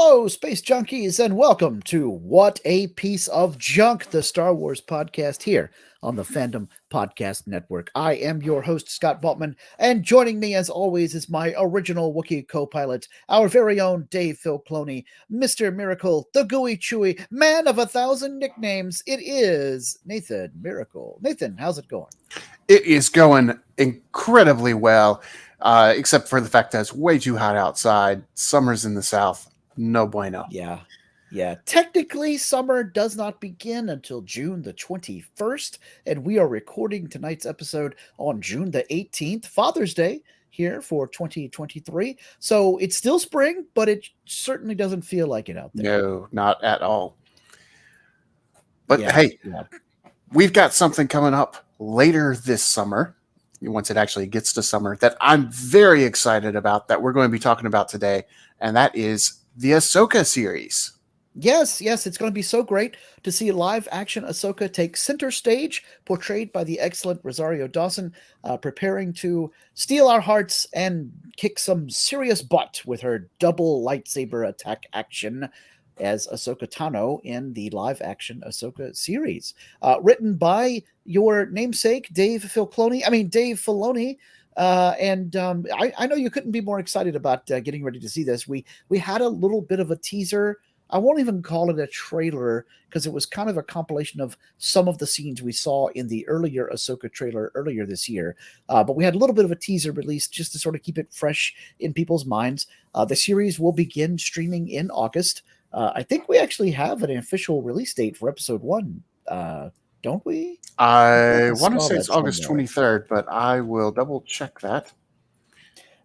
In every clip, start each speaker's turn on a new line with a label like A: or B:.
A: Hello, space junkies, and welcome to What a Piece of Junk, the Star Wars podcast here on the Fandom Podcast Network. I am your host, Scott Baltman, and joining me, as always, is my original Wookiee co-pilot, our very own Dave Filcloni, Mr. Miracle, the Gooey Chewy, man of 1,000 nicknames. It is Nathan Miracle. Nathan, how's it going?
B: It is going incredibly well, except for the fact that it's way too hot outside. Summer's in the south. No bueno.
A: Yeah. Technically, summer does not begin until June the 21st, and we are recording tonight's episode on June the 18th, Father's Day, here for 2023. So it's still spring, but it certainly doesn't feel like it out there.
B: No, not at all. But hey, we've got something coming up later this summer, once it actually gets to summer, that I'm very excited about, that we're going to be talking about today, and that is the Ahsoka series.
A: Yes, it's going to be so great to see live action Ahsoka take center stage, portrayed by the excellent Rosario Dawson, preparing to steal our hearts and kick some serious butt with her double lightsaber attack action as Ahsoka Tano in the live action Ahsoka series. Written by your namesake, Dave Filcloni. I know you couldn't be more excited about getting ready to see this. We had a little bit of a teaser. I won't even call it a trailer because it was kind of a compilation of some of the scenes we saw in the earlier Ahsoka trailer earlier this year. But we had a little bit of a teaser released just to sort of keep it fresh in people's minds. The series will begin streaming in August. I think we actually have an official release date for episode 1. Don't we?
B: I want to say it's August 23rd, but I will double check that.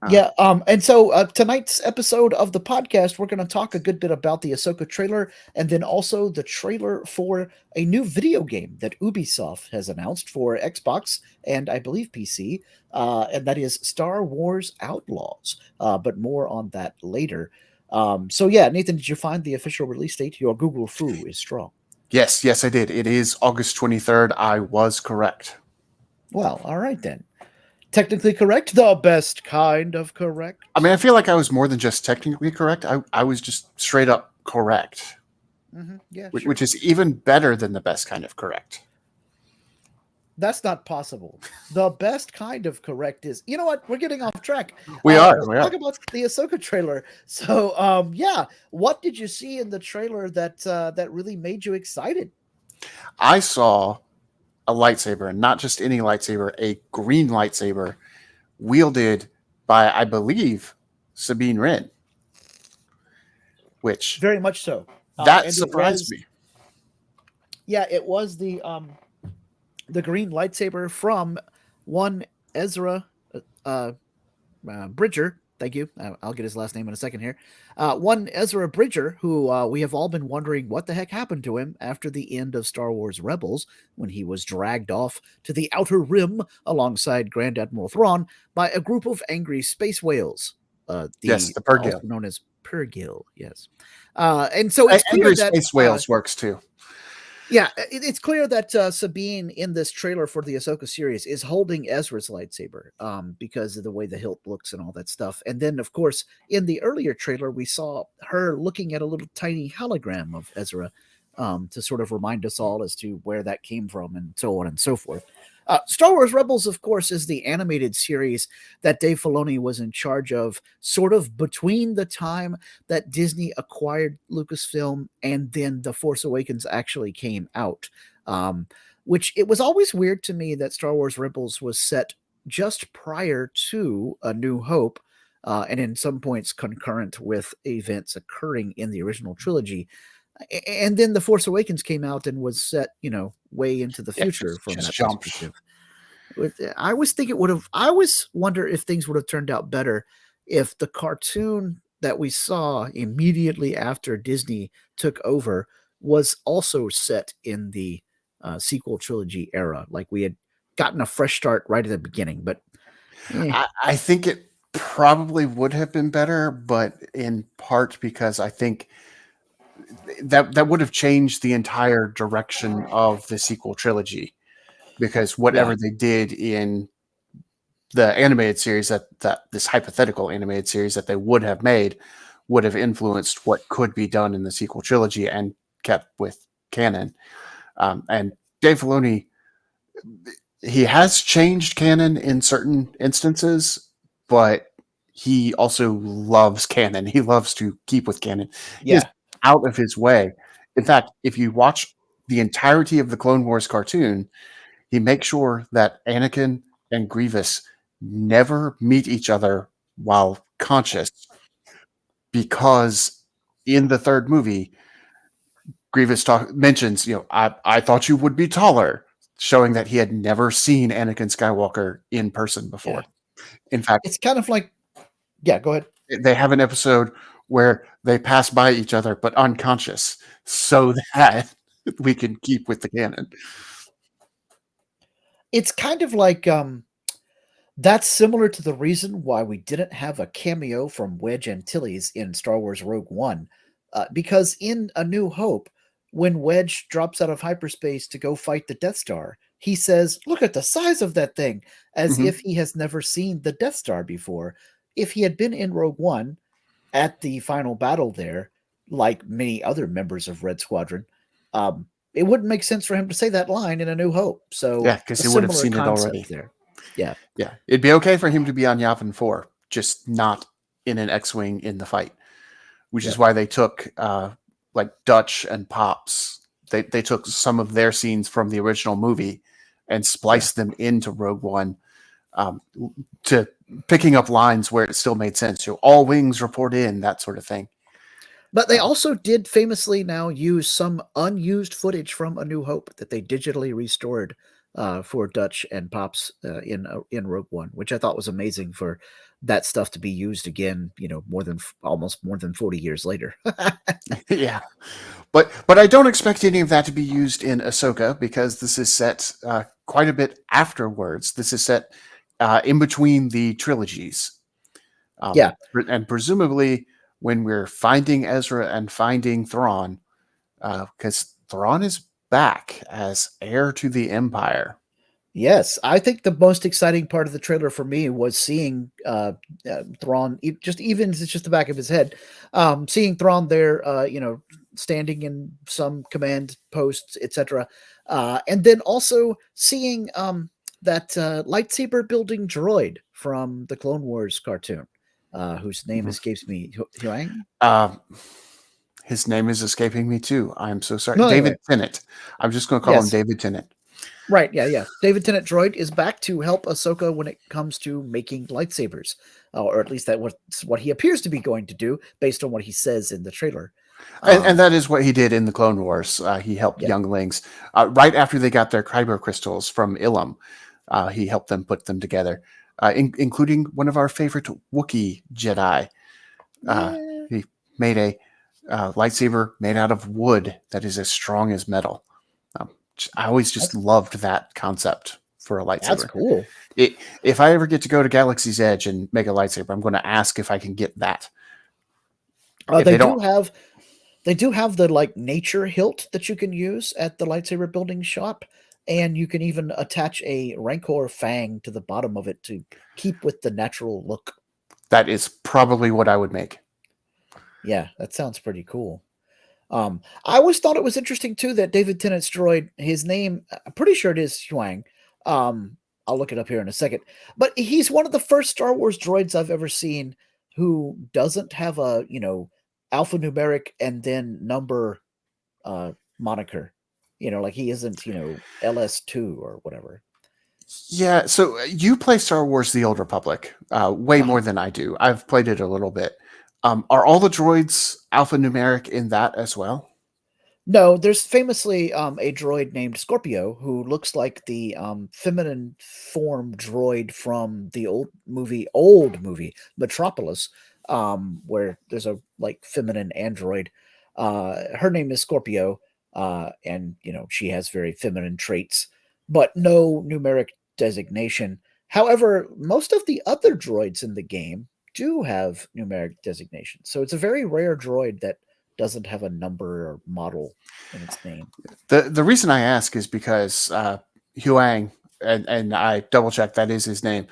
A: And so tonight's episode of the podcast, we're going to talk a good bit about the Ahsoka trailer and then also the trailer for a new video game that Ubisoft has announced for Xbox and I believe PC, and that is Star Wars Outlaws, but more on that later. Nathan, did you find the official release date? Your Google Foo is strong.
B: Yes, I did. It is August 23rd. I was correct.
A: Well, all right then. Technically correct, the best kind of correct.
B: I mean, I feel like I was more than just technically correct. I was just straight up correct.
A: Mm-hmm. Yeah,
B: which is even better than the best kind of correct.
A: That's not possible. The best kind of correct is, you know what? We're getting off track.
B: We are.
A: Talk about the Ahsoka trailer. So, what did you see in the trailer that really made you excited?
B: I saw a lightsaber, and not just any lightsaber, a green lightsaber wielded by, I believe, Sabine Wren. Which
A: very much so.
B: That surprised me.
A: Yeah, it was the green lightsaber from one Ezra Bridger. Thank you. I'll get his last name in a second here. One Ezra Bridger, who we have all been wondering what the heck happened to him after the end of Star Wars Rebels, when he was dragged off to the Outer Rim alongside Grand Admiral Thrawn by a group of angry space whales.
B: The Purrgil.
A: Known as Purrgil, yes. And so it's clear
B: angry
A: that
B: space whales works too.
A: Yeah, it's clear that Sabine in this trailer for the Ahsoka series is holding Ezra's lightsaber because of the way the hilt looks and all that stuff. And then, of course, in the earlier trailer, we saw her looking at a little tiny hologram of Ezra to sort of remind us all as to where that came from and so on and so forth. Star Wars Rebels, of course, is the animated series that Dave Filoni was in charge of sort of between the time that Disney acquired Lucasfilm and then The Force Awakens actually came out, which it was always weird to me that Star Wars Rebels was set just prior to A New Hope and in some points concurrent with events occurring in the original trilogy. And then The Force Awakens came out and was set, way into the future from that perspective. I always wonder if things would have turned out better if the cartoon that we saw immediately after Disney took over was also set in the sequel trilogy era. Like we had gotten a fresh start right at the beginning, but
B: I think it probably would have been better, but in part because I think that would have changed the entire direction of the sequel trilogy, because whatever they did in the animated series, that this hypothetical animated series that they would have made, would have influenced what could be done in the sequel trilogy and kept with canon. And Dave Filoni, he has changed canon in certain instances, but he also loves canon. He loves to keep with canon. He is out of his way. In fact, if you watch the entirety of the Clone Wars cartoon, he makes sure that Anakin and Grievous never meet each other while conscious, because in the third movie, Grievous mentions, I thought you would be taller, showing that he had never seen Anakin Skywalker in person before. In fact,
A: it's kind of like, go ahead.
B: They have an episode where they pass by each other, but unconscious, so that we can keep with the canon.
A: It's kind of like, that's similar to the reason why we didn't have a cameo from Wedge Antilles in Star Wars Rogue One, because in A New Hope, when Wedge drops out of hyperspace to go fight the Death Star, he says, "Look at the size of that thing," as if he has never seen the Death Star before. If he had been in Rogue One at the final battle there, like many other members of Red Squadron, it wouldn't make sense for him to say that line in A New Hope. So
B: yeah, because he would have seen it already.
A: There. Yeah.
B: It'd be okay for him to be on Yavin 4, just not in an X-wing in the fight, which is why they took like Dutch and Pops. They took some of their scenes from the original movie and spliced them into Rogue One, to picking up lines where it still made sense. All wings report in, that sort of thing.
A: But they also did famously now use some unused footage from A New Hope that they digitally restored for Dutch and Pops in Rogue One, which I thought was amazing for that stuff to be used again, almost more than 40 years later.
B: Yeah. But I don't expect any of that to be used in Ahsoka, because this is set quite a bit afterwards. This is set in between the trilogies. And presumably when we're finding Ezra and finding Thrawn, because Thrawn is back as heir to the Empire.
A: Yes, I think the most exciting part of the trailer for me was seeing Thrawn, even if it's just the back of his head, seeing Thrawn there, standing in some command posts, etc. And then also seeing that lightsaber building droid from the Clone Wars cartoon, whose name escapes me. Huang?
B: His name is escaping me too. I'm so sorry.
A: No,
B: David Tennant. I'm just going to call him David Tennant.
A: Right, yeah. David Tennant droid is back to help Ahsoka when it comes to making lightsabers, or at least that's what he appears to be going to do based on what he says in the trailer.
B: And that is what he did in the Clone Wars. He helped younglings right after they got their kyber crystals from Ilum. He helped them put them together, including one of our favorite Wookiee Jedi. He made a lightsaber made out of wood that is as strong as metal. I always just loved that concept for a lightsaber.
A: That's cool.
B: If I ever get to go to Galaxy's Edge and make a lightsaber, I'm going to ask if I can get that.
A: They do have the like nature hilt that you can use at the lightsaber building shop, and you can even attach a Rancor fang to the bottom of it to keep with the natural look.
B: That is probably what I would make.
A: Yeah, that sounds pretty cool. I always thought it was interesting too that David Tennant's droid, his name, I'm pretty sure it is Huang. I'll look it up here in a second. But he's one of the first Star Wars droids I've ever seen who doesn't have a, alphanumeric and then number moniker. Like he isn't, LS2 or whatever.
B: Yeah, so you play Star Wars The Old Republic way more than I do. I've played it a little bit. Are all the droids alphanumeric in that as well?
A: No, there's famously a droid named Scorpio who looks like the feminine form droid from the old movie Metropolis, where there's a feminine android. Her name is Scorpio, and she has very feminine traits, but no numeric designation. However, most of the other droids in the game do have numeric designation. So it's a very rare droid that doesn't have a number or model in its name.
B: The reason I ask is because Huang, and I double checked that is his name,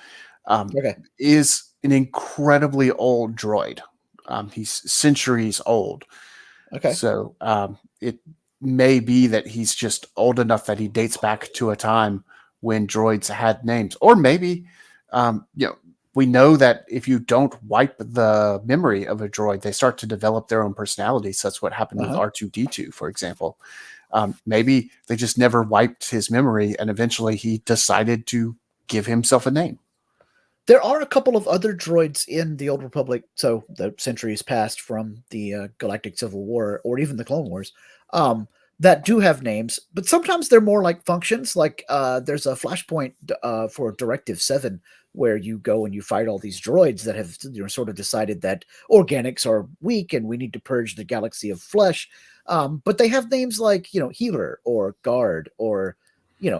B: is an incredibly old droid. He's centuries old.
A: Okay.
B: So it may be that he's just old enough that he dates back to a time when droids had names. Or maybe, we know that if you don't wipe the memory of a droid, they start to develop their own personalities. That's what happened with R2-D2, for example. Maybe they just never wiped his memory, and eventually he decided to give himself a name.
A: There are a couple of other droids in the Old Republic, so the centuries past from the Galactic Civil War or even the Clone Wars, that do have names, but sometimes they're more like functions. Like there's a flashpoint for Directive 7 where you go and you fight all these droids that have sort of decided that organics are weak and we need to purge the galaxy of flesh. But they have names like, healer or guard or,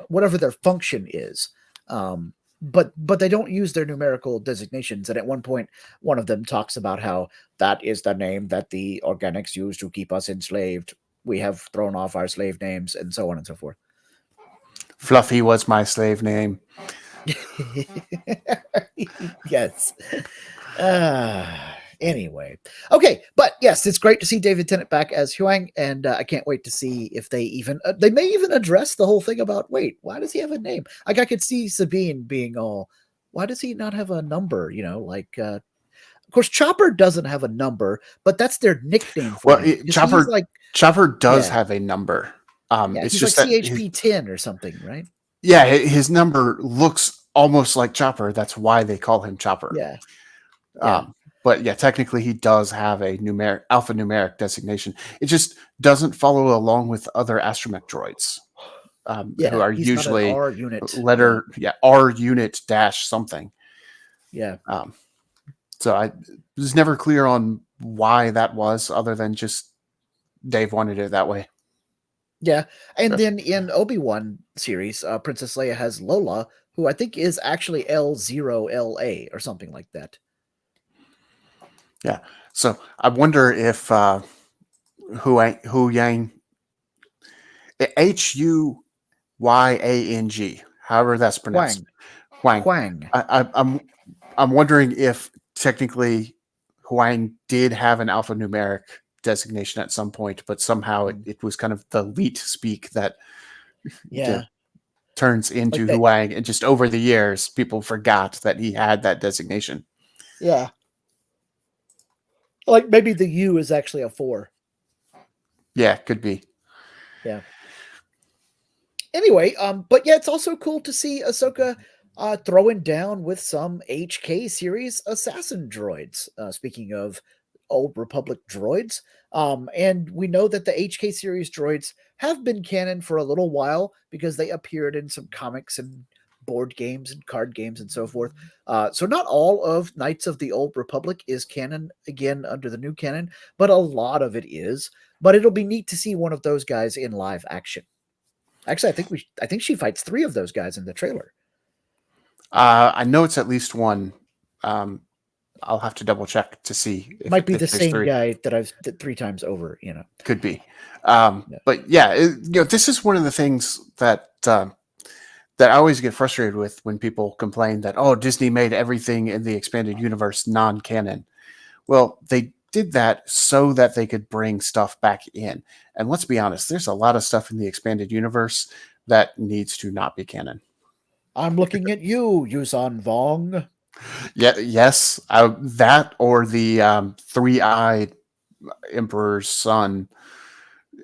A: whatever their function is. But they don't use their numerical designations. And at one point, one of them talks about how that is the name that the organics use to keep us enslaved. We have thrown off our slave names, and so on and so forth.
B: Fluffy was my slave name.
A: Yes. Anyway. Okay. But yes, it's great to see David Tennant back as Huang. And I can't wait to see if they may even address the whole thing about, wait, why does he have a name? Like I could see Sabine being all, why does he not have a number? Of course, Chopper doesn't have a number, but that's their nickname for him.
B: Chopper does have a number. It's
A: he's
B: just
A: like CHP 10 or something, right?
B: Yeah, his number looks almost like Chopper. That's why they call him Chopper.
A: Yeah.
B: But yeah, technically he does have a alphanumeric designation. It just doesn't follow along with other astromech droids, who are usually
A: R unit
B: R unit dash something.
A: Yeah.
B: So I was never clear on why that was, other than just Dave wanted it that way.
A: Yeah, and then in Obi-Wan series, Princess Leia has Lola, who I think is actually L0LA or something like that.
B: Yeah, so I wonder if Huyang, Huyang, however that's pronounced,
A: Huang.
B: I'm wondering if technically Huang did have an alphanumeric designation at some point, but somehow it was kind of the elite speak that turns into Huang, and just over the years people forgot that he had that designation.
A: Yeah, like maybe the U is actually a 4.
B: Yeah, could be.
A: Yeah. Anyway, but yeah, it's also cool to see Ahsoka throwing down with some HK series assassin droids. Speaking of Old Republic droids, and we know that the HK series droids have been canon for a little while because they appeared in some comics and board games and card games and so forth. So not all of Knights of the Old Republic is canon again under the new canon, but a lot of it is. But it'll be neat to see one of those guys in live action. Actually, I think she fights 3 of those guys in the trailer.
B: I know it's at least one. I'll have to double check to see.
A: It might be the same guy that I've 3 times over.
B: Could be. But yeah, this is one of the things that I always get frustrated with when people complain that, oh, Disney made everything in the expanded universe non-canon. Well, they did that so that they could bring stuff back in. And let's be honest, there's a lot of stuff in the expanded universe that needs to not be canon.
A: I'm looking at you, Yuuzhan Vong.
B: Yeah, yes, that or the 3-eyed Emperor's son.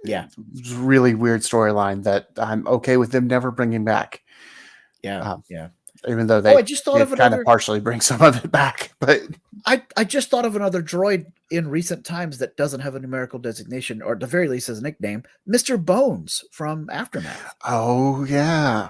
A: Yeah,
B: really weird storyline that I'm okay with them never bringing back.
A: Yeah.
B: Even though they kind of partially bring some of it back, but
A: I just thought of another droid in recent times that doesn't have a numerical designation, or at the very least has a nickname, Mr. Bones from Aftermath.
B: Oh yeah,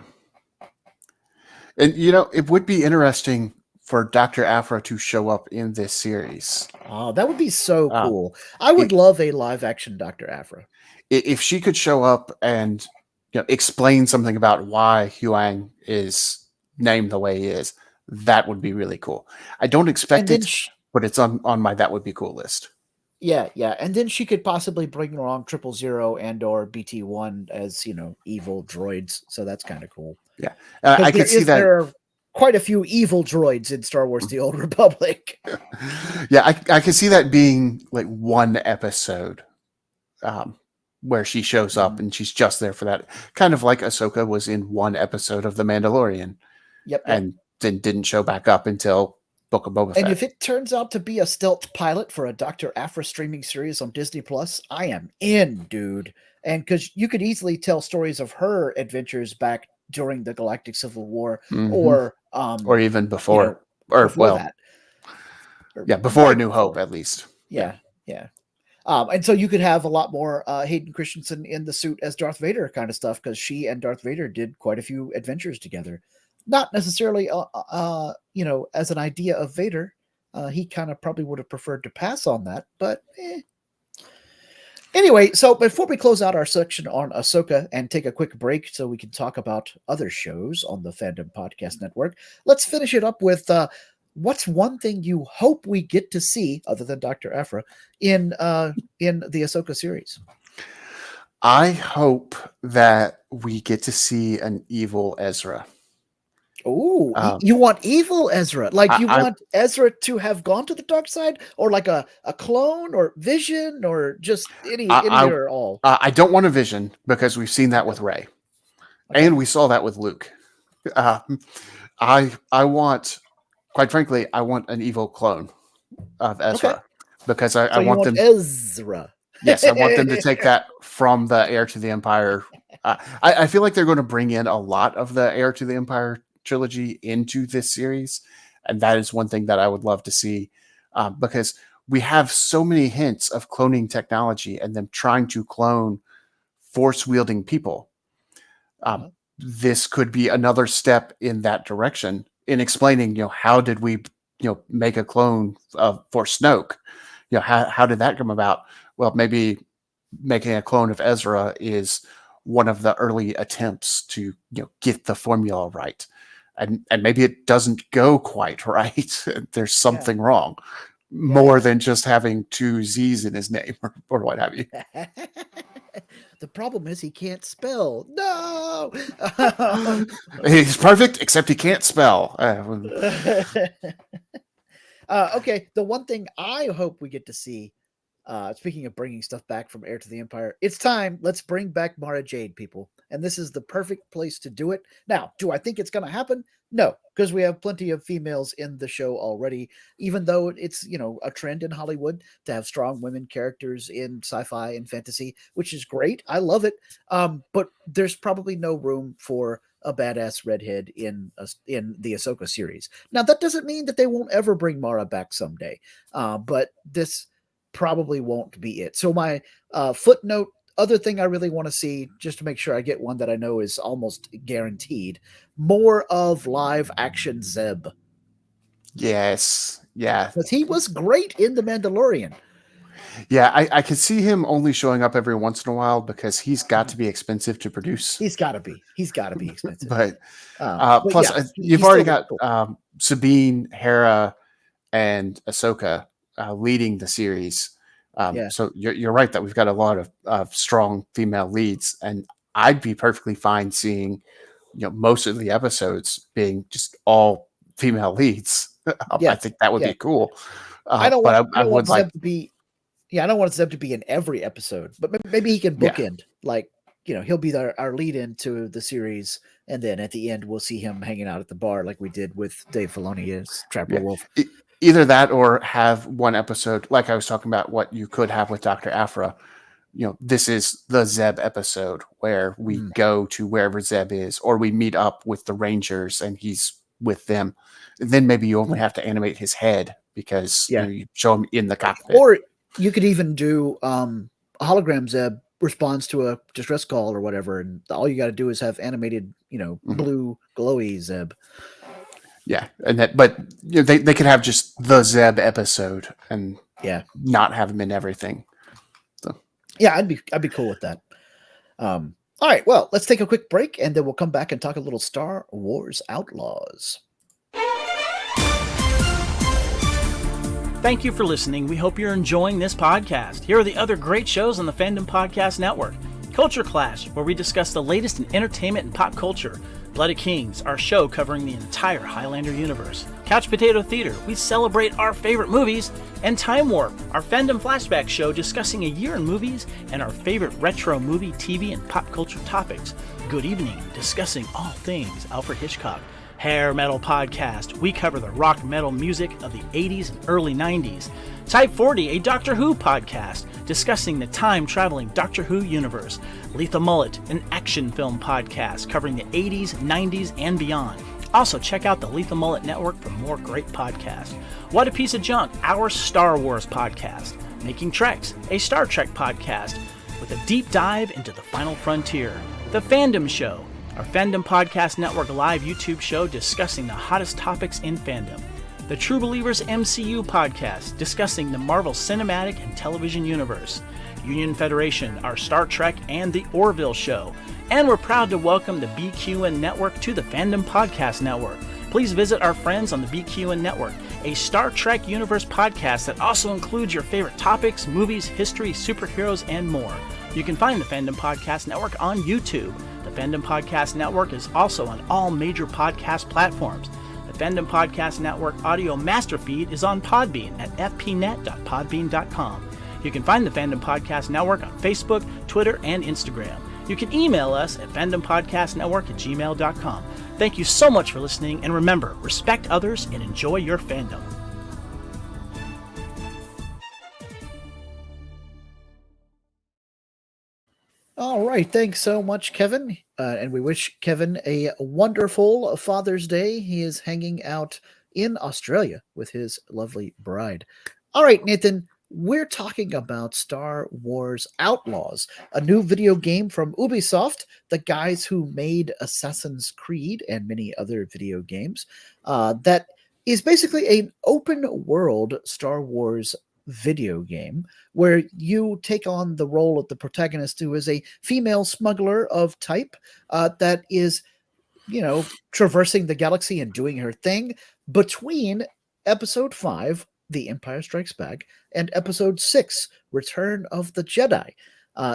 B: and it would be interesting for Dr. Aphra to show up in this series.
A: Oh, that would be so cool. I would love a live action Dr. Aphra.
B: If she could show up and explain something about why Huang is named the way he is, that would be really cool. I don't expect it, but it's on my that would be cool list.
A: Yeah, and then she could possibly bring along 000 and or BT1 as evil droids, so that's kind of cool.
B: Yeah, I can see that
A: there are quite a few evil droids in Star Wars: The Old Republic.
B: Yeah, I can see that being like one episode where she shows up and she's just there for that. Kind of like Ahsoka was in one episode of The Mandalorian.
A: Yep.
B: And then didn't show back up until Book of Boba Fett.
A: And if it turns out to be a stealth pilot for a Dr. Aphra streaming series on Disney Plus, I am in, dude. And because you could easily tell stories of her adventures back during the Galactic Civil War, or
B: even before, before that. Yeah, before A New Hope, at least.
A: Yeah. And so you could have a lot more Hayden Christensen in the suit as Darth Vader kind of stuff, because she and Darth Vader did quite a few adventures together. Not necessarily, as an idea of Vader. He kind of probably would have preferred to pass on that, but Anyway, so before we close out our section on Ahsoka and take a quick break so we can talk about other shows on the Fandom Podcast Network, let's finish it up with what's one thing you hope we get to see, other than Dr. Aphra, in the Ahsoka series?
B: I hope that we get to see an evil Ezra.
A: Oh, you want evil Ezra? Like you want Ezra to have gone to the dark side, or like a clone, or Vision, or just any or all?
B: I don't want a Vision, because we've seen that with Rey, and we saw that with Luke. I want, quite frankly, I want an evil clone of Ezra, because I want them.
A: Ezra.
B: Yes, I want them to take that from the Heir to the Empire. I feel like they're going to bring in a lot of the Heir to the Empire trilogy into this series, and that is one thing that I would love to see, because we have so many hints of cloning technology and them trying to clone force-wielding people. This could be another step in that direction in explaining, how did we, make a clone for Snoke? How did that come about? Well, maybe making a clone of Ezra is one of the early attempts to, get the formula right. And maybe it doesn't go quite right. There's something wrong, more than just having two Z's in his name or what have you.
A: The problem is he can't spell. No!
B: He's perfect, except he can't spell.
A: Okay, the one thing I hope we get to see, speaking of bringing stuff back from Heir to the Empire, it's time. Let's bring back Mara Jade, people. And this is the perfect place to do it. Now, do I think it's going to happen? No, because we have plenty of females in the show already, even though it's, a trend in Hollywood to have strong women characters in sci-fi and fantasy, which is great. I love it. But there's probably no room for a badass redhead in the Ahsoka series. Now, that doesn't mean that they won't ever bring Mara back someday, but this probably won't be it. So my footnote, other thing I really want to see, just to make sure I get one that I know is almost guaranteed, more of live action Zeb.
B: Yes. Yeah.
A: Because he was great in The Mandalorian.
B: Yeah, I could see him only showing up every once in a while, because he's got to be expensive to produce.
A: He's got to be expensive.
B: But plus, you've already got Sabine, Hera, and Ahsoka leading the series. So you're right that we've got a lot of strong female leads, and I'd be perfectly fine seeing, most of the episodes being just all female leads. I think that would be cool. I don't want Zeb to be in every episode, but maybe he can bookend, he'll be our lead into the series, and then at the end we'll see him hanging out at the bar like we did with Dave Filoni as Trapper Wolf. Either that, or have one episode, like I was talking about, what you could have with Dr. Aphra. This is the Zeb episode where we go to wherever Zeb is, or we meet up with the Rangers and he's with them. And then maybe you only have to animate his head, because you show him in the cockpit.
A: Or you could even do a hologram Zeb responds to a distress call or whatever, and all you got to do is have animated, blue glowy Zeb.
B: Yeah, but they could have just the Zeb episode and not have him in everything. So.
A: Yeah, I'd be cool with that. All right, well, let's take a quick break, and then we'll come back and talk a little Star Wars Outlaws.
C: Thank you for listening. We hope you're enjoying this podcast. Here are the other great shows on the Fandom Podcast Network. Culture Clash, where we discuss the latest in entertainment and pop culture. Bloody Kings, our show covering the entire Highlander universe. Couch Potato Theater, we celebrate our favorite movies. And Time Warp, our fandom flashback show discussing a year in movies and our favorite retro movie, TV, and pop culture topics. Good Evening, discussing all things Alfred Hitchcock. Hair Metal Podcast, we cover the rock metal music of the 80s and early 90s. Type 40, a Doctor Who podcast, discussing the time-traveling Doctor Who universe. Lethal Mullet, an action film podcast covering the 80s, 90s, and beyond. Also, check out the Lethal Mullet Network for more great podcasts. What a Piece of Junk, our Star Wars podcast. Making Treks, a Star Trek podcast with a deep dive into the final frontier. The Fandom Show, our Fandom Podcast Network live YouTube show discussing the hottest topics in fandom. The True Believers MCU podcast, discussing the Marvel Cinematic and Television Universe. Union Federation, our Star Trek and the Orville Show. And we're proud to welcome the BQN Network to the Fandom Podcast Network. Please visit our friends on the BQN Network, a Star Trek Universe podcast that also includes your favorite topics, movies, history, superheroes, and more. You can find the Fandom Podcast Network on YouTube. The Fandom Podcast Network is also on all major podcast platforms. The Fandom Podcast Network audio master feed is on Podbean at fpnet.podbean.com. You can find the Fandom Podcast Network on Facebook, Twitter, and Instagram. You can email us at fandompodcastnetwork@gmail.com. Thank you so much for listening, and remember, respect others and enjoy your fandom.
A: All right. Thanks so much, Kevin. And we wish Kevin a wonderful Father's Day. He is hanging out in Australia with his lovely bride. All right, Nathan, we're talking about Star Wars Outlaws, a new video game from Ubisoft, the guys who made Assassin's Creed and many other video games, that is basically an open world Star Wars video game where you take on the role of the protagonist, who is a female smuggler of type that is, traversing the galaxy and doing her thing between Episode 5, The Empire Strikes Back, and Episode 6, Return of the Jedi.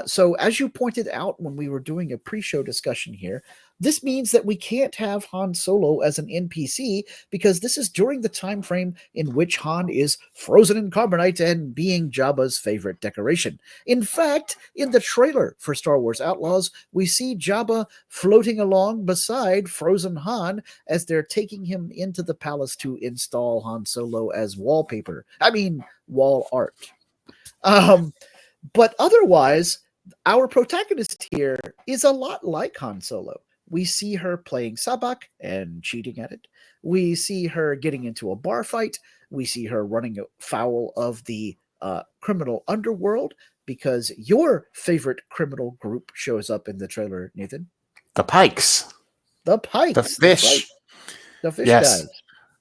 A: So as you pointed out when we were doing a pre-show discussion here, this means that we can't have Han Solo as an NPC because this is during the time frame in which Han is frozen in carbonite and being Jabba's favorite decoration. In fact, in the trailer for Star Wars Outlaws, we see Jabba floating along beside frozen Han as they're taking him into the palace to install Han Solo as wallpaper. I mean, wall art. But otherwise, our protagonist here is a lot like Han Solo. We see her playing sabak and cheating at it. We see her getting into a bar fight. We see her running afoul of the criminal underworld, because your favorite criminal group shows up in the trailer, Nathan.
B: The Pikes.
A: The Pikes.
B: The fish.
A: Right. The fish
B: yes.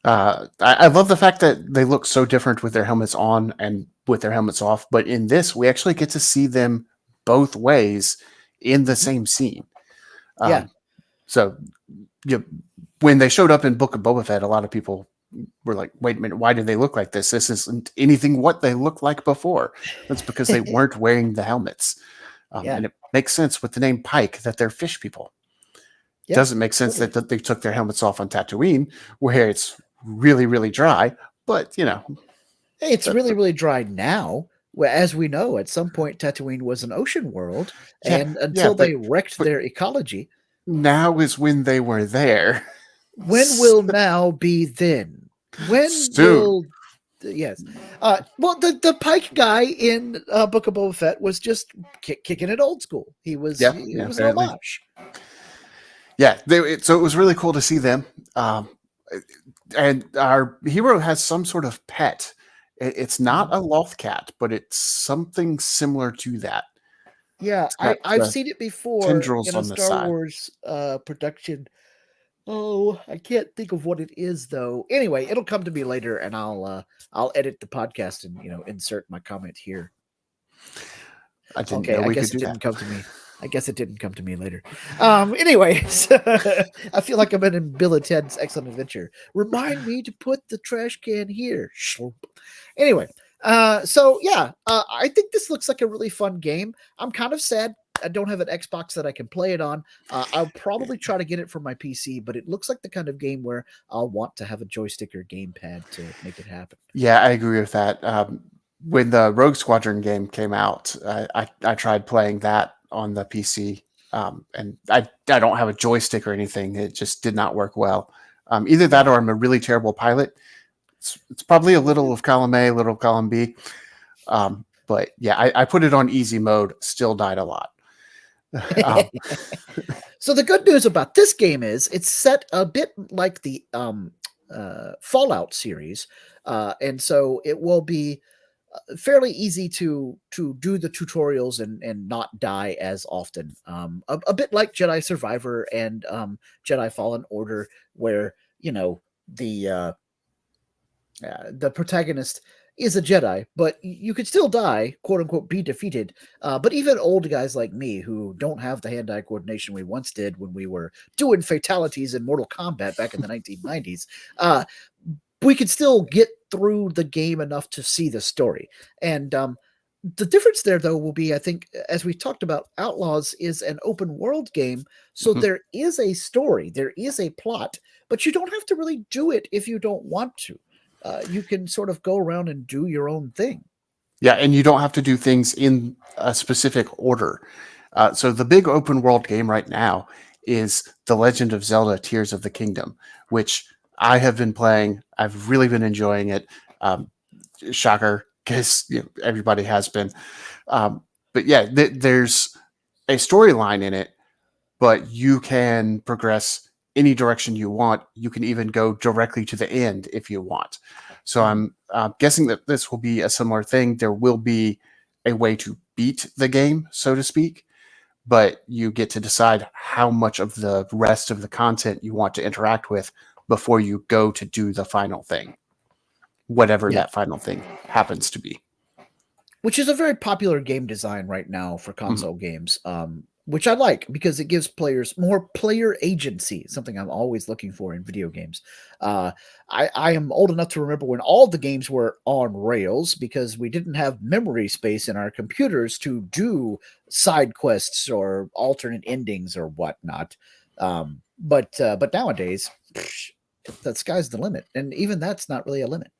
A: guys.
B: I love the fact that they look so different with their helmets on and with their helmets off, but in this, we actually get to see them both ways in the same scene. So when they showed up in Book of Boba Fett, a lot of people were like, wait a minute, why do they look like this? This isn't anything what they looked like before. That's because they weren't wearing the helmets. And it makes sense with the name Pike that they're fish people. It doesn't make sense that they took their helmets off on Tatooine, where it's really, really dry, but
A: it's really, really dry now. Well, as we know, at some point, Tatooine was an ocean world, and until they wrecked their ecology.
B: Now is when they were there.
A: When will now be then? When will... Yes. Well, the Pike guy in Book of Boba Fett was just kicking it old school. He was, it was an homage.
B: Yeah, so it was really cool to see them. And our hero has some sort of pet. It's not a loth cat, but it's something similar to that.
A: Yeah, I've seen it before
B: tendrils
A: in a
B: on the
A: Star
B: side.
A: Wars production. Oh, I can't think of what it is though. Anyway, it'll come to me later, and I'll edit the podcast and insert my comment here.
B: I guess
A: it didn't come to me. I guess it didn't come to me later. Anyways, I feel like I'm in Bill and Ted's Excellent Adventure. Remind me to put the trash can here. Anyway, I think this looks like a really fun game. I'm kind of sad I don't have an Xbox that I can play it on. I'll probably try to get it for my PC, but it looks like the kind of game where I'll want to have a joystick or gamepad to make it happen.
B: Yeah, I agree with that. When the Rogue Squadron game came out, I tried playing that on the PC, and I don't have a joystick or anything. It just did not work well. Either that or I'm a really terrible pilot. It's probably a little of column A, a little of column B. But yeah, I put it on easy mode, still died a lot.
A: So the good news about this game is it's set a bit like the Fallout series. And so it will be fairly easy to do the tutorials and not die as often. A bit like Jedi Survivor and Jedi Fallen Order, where, the protagonist is a Jedi, but you could still die, quote unquote, be defeated. But even old guys like me who don't have the hand-eye coordination we once did when we were doing fatalities in Mortal Kombat back in the 1990s, we could still get through the game enough to see the story. And the difference there, though, will be, I think, as we talked about, Outlaws is an open world game. So there is a story, there is a plot, but you don't have to really do it if you don't want to. You can sort of go around and do your own thing.
B: Yeah, and you don't have to do things in a specific order. So the big open world game right now is The Legend of Zelda Tears of the Kingdom, which I have been playing. I've really been enjoying it. Shocker, because everybody has been. But yeah, there's a storyline in it, but you can progress any direction you want. You can even go directly to the end if you want. So I'm guessing that this will be a similar thing. There will be a way to beat the game, so to speak, but you get to decide how much of the rest of the content you want to interact with before you go to do the final thing, whatever that final thing happens to be.
A: Which is a very popular game design right now for console games, which I like because it gives players more player agency, something I'm always looking for in video games. I am old enough to remember when all the games were on rails because we didn't have memory space in our computers to do side quests or alternate endings or whatnot. But nowadays, the sky's the limit, and even that's not really a limit.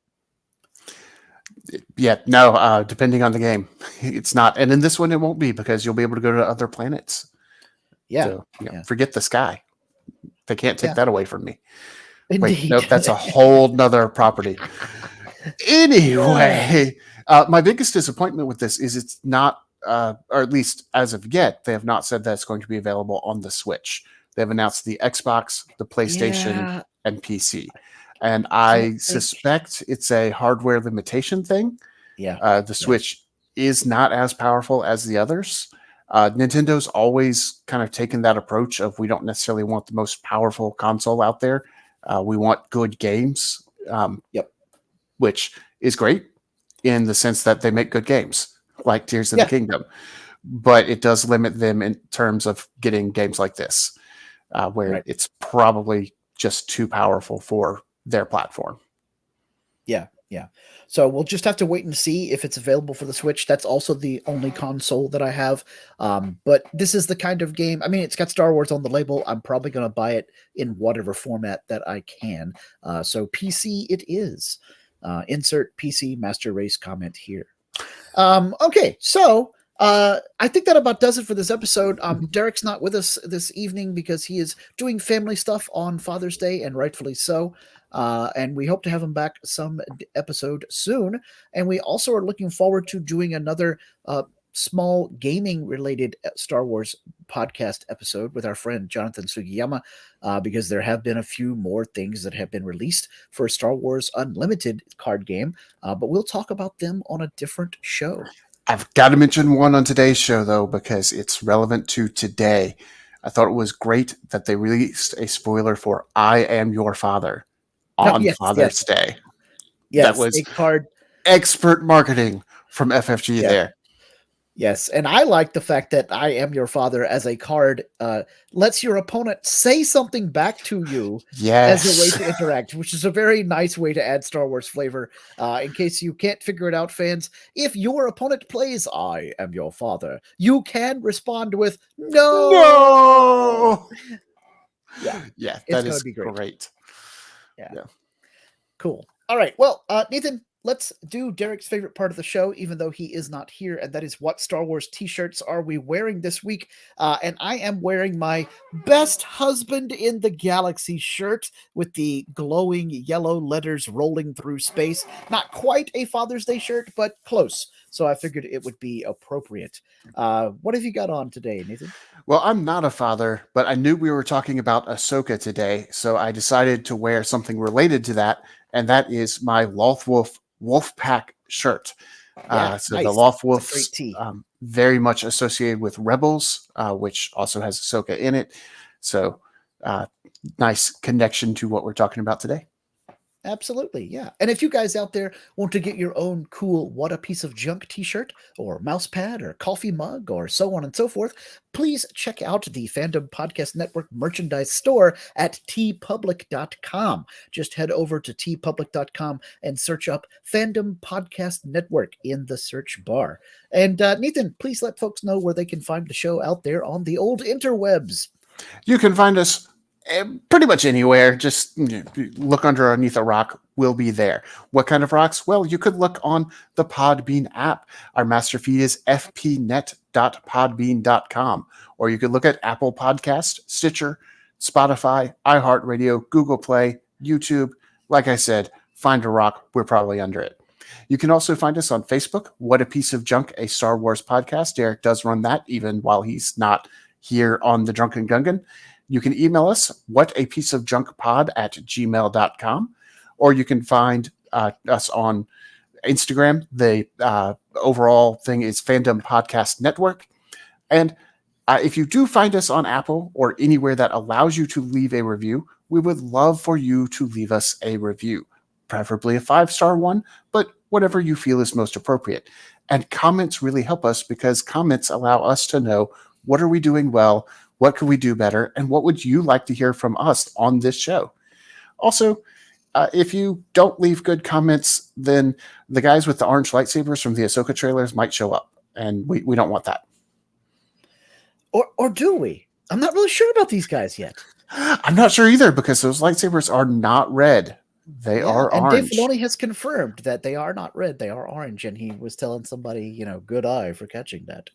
B: Yeah, no, depending on the game, it's not. And in this one, it won't be because you'll be able to go to other planets.
A: Yeah.
B: So, forget the sky. They can't take that away from me.
A: Indeed.
B: Wait, nope, that's a whole nother property. Anyway, my biggest disappointment with this is it's not, or at least as of yet, they have not said that it's going to be available on the Switch. They've announced the Xbox, the PlayStation, and PC. And I suspect it's a hardware limitation thing.
A: Yeah.
B: The Switch is not as powerful as the others. Nintendo's always kind of taken that approach of we don't necessarily want the most powerful console out there. We want good games, which is great in the sense that they make good games like Tears of the Kingdom. But it does limit them in terms of getting games like this, where it's probably just too powerful for their platform.
A: Yeah. So we'll just have to wait and see if it's available for the Switch. That's also the only console that I have. But this is the kind of game, I mean, it's got Star Wars on the label. I'm probably going to buy it in whatever format that I can. So PC it is. Insert PC Master Race comment here. Okay, so I think that about does it for this episode. Derek's not with us this evening because he is doing family stuff on Father's Day, and rightfully so. And we hope to have him back some episode soon. And we also are looking forward to doing another small gaming related Star Wars podcast episode with our friend Jonathan Sugiyama, because there have been a few more things that have been released for Star Wars Unlimited card game, but we'll talk about them on a different show.
B: I've got to mention one on today's show, though, because it's relevant to today. I thought it was great that they released a spoiler for I Am Your Father on Father's Day.
A: Yes,
B: that was
A: a card.
B: Expert marketing from FFG there.
A: Yes, and I like the fact that I am your father as a card lets your opponent say something back to you as a way
B: Yes.
A: to interact, which is a very nice way to add Star Wars flavor. In case you can't figure it out, fans, if your opponent plays "I am your father," you can respond with "No."
B: No.
A: Yeah,
B: Yeah,
A: it's
B: that
A: going
B: is
A: to be great.
B: great.
A: Yeah.
B: Yeah.
A: Cool. All right. Well, Nathan, let's do Derek's favorite part of the show, even though he is not here, and that is what Star Wars t-shirts are we wearing this week? And I am wearing my Best Husband in the Galaxy shirt with the glowing yellow letters rolling through space. Not quite a Father's Day shirt, but close. So I figured it would be appropriate. What have you got on today, Nathan?
B: Well, I'm not a father, but I knew we were talking about Ahsoka today, so I decided to wear something related to that, and that is my Lothwolf Wolfpack shirt.
A: Yeah,
B: So the
A: nice. It's a great
B: Lothwolf's
A: tee.
B: very much associated with Rebels, which also has Ahsoka in it. So nice connection to what we're talking about today.
A: Absolutely, yeah. And if you guys out there want to get your own cool "What a Piece of Junk" t-shirt or mouse pad or coffee mug or so on and so forth, please check out the Fandom Podcast Network merchandise store at tpublic.com. Just head over to tpublic.com and search up Fandom Podcast Network in the search bar. And Nathan, please let folks know where they can find the show out there on the old interwebs.
B: You can find us pretty much anywhere. Just look underneath a rock. We'll be there. What kind of rocks? Well, you could look on the Podbean app. Our master feed is fpnet.podbean.com. Or you could look at Apple Podcast, Stitcher, Spotify, iHeartRadio, Google Play, YouTube. Like I said, find a rock. We're probably under it. You can also find us on Facebook. What a Piece of Junk, a Star Wars podcast. Derek does run that even while he's not here on the Drunken Gungan. You can email us, whatapieceofjunkpod@gmail.com, or you can find us on Instagram. The overall thing is Fandom Podcast Network. And if you do find us on Apple or anywhere that allows you to leave a review, we would love for you to leave us a review, preferably a 5-star one, but whatever you feel is most appropriate. And comments really help us because comments allow us to know what are we doing well, what could we do better, and what would you like to hear from us on this show? Also, if you don't leave good comments, then the guys with the orange lightsabers from the Ahsoka trailers might show up, and we don't want that.
A: Or do we? I'm not really sure about these guys yet.
B: I'm not sure either because those lightsabers are not red. They are
A: and
B: orange.
A: Dave Filoni has confirmed that they are not red, they are orange, and he was telling somebody, good eye for catching that.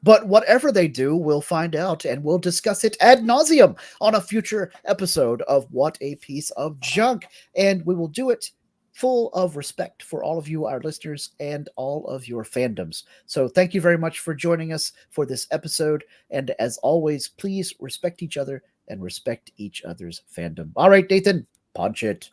A: But whatever they do, we'll find out, and we'll discuss it ad nauseum on a future episode of What a Piece of Junk, and we will do it full of respect for all of you, our listeners, and all of your fandoms. So thank you very much for joining us for this episode, and as always, please respect each other and respect each other's fandom. All right, Nathan, punch it.